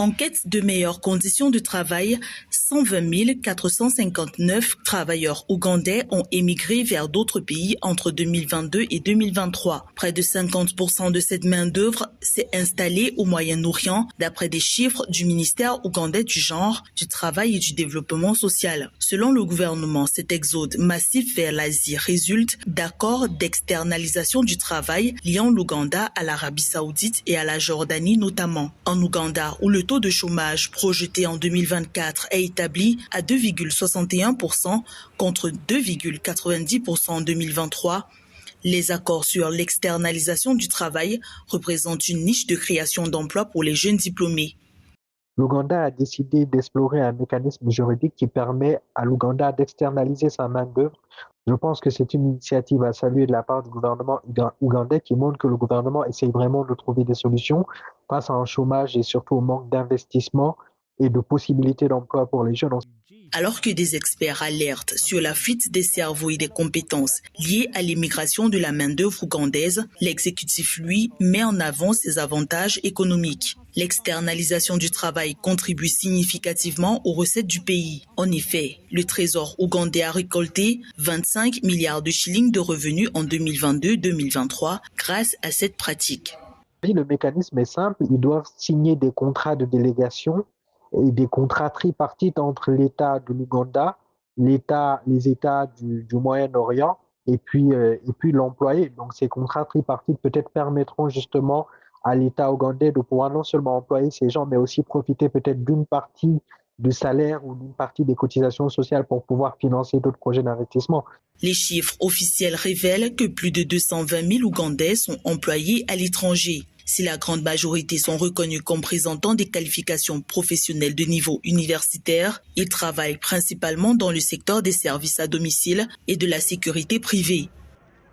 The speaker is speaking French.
En quête de meilleures conditions de travail, 120 459 travailleurs ougandais ont émigré vers d'autres pays entre 2022 et 2023. Près de 50% de cette main-d'œuvre s'est installée au Moyen-Orient, d'après des chiffres du ministère ougandais du Genre, du Travail et du Développement social. Selon le gouvernement, cet exode massif vers l'Asie résulte d'accords d'externalisation du travail liant l'Ouganda à l'Arabie Saoudite et à la Jordanie notamment. En Ouganda, où le taux de chômage projeté en 2024 est établi à 2,61% contre 2,90% en 2023, les accords sur l'externalisation du travail représentent une niche de création d'emplois pour les jeunes diplômés. L'Ouganda a décidé d'explorer un mécanisme juridique qui permet à l'Ouganda d'externaliser sa main-d'œuvre. Je pense que c'est une initiative à saluer de la part du gouvernement ougandais qui montre que le gouvernement essaye vraiment de trouver des solutions face à un chômage et surtout au manque d'investissement et de possibilités d'emploi pour les jeunes. Alors que des experts alertent sur la fuite des cerveaux et des compétences liées à l'immigration de la main-d'œuvre ougandaise, l'exécutif, lui, met en avant ses avantages économiques. L'externalisation du travail contribue significativement aux recettes du pays. En effet, le Trésor ougandais a récolté 25 milliards de shillings de revenus en 2022-2023 grâce à cette pratique. Le mécanisme est simple, ils doivent signer des contrats de délégation et des contrats tripartites entre l'État de l'Ouganda, les États du Moyen-Orient et puis l'employé. Donc ces contrats tripartites peut-être permettront justement à l'État ougandais de pouvoir non seulement employer ces gens, mais aussi profiter peut-être d'une partie du salaire ou d'une partie des cotisations sociales pour pouvoir financer d'autres projets d'investissement. Les chiffres officiels révèlent que plus de 220 000 Ougandais sont employés à l'étranger. Si la grande majorité sont reconnus comme présentant des qualifications professionnelles de niveau universitaire, ils travaillent principalement dans le secteur des services à domicile et de la sécurité privée.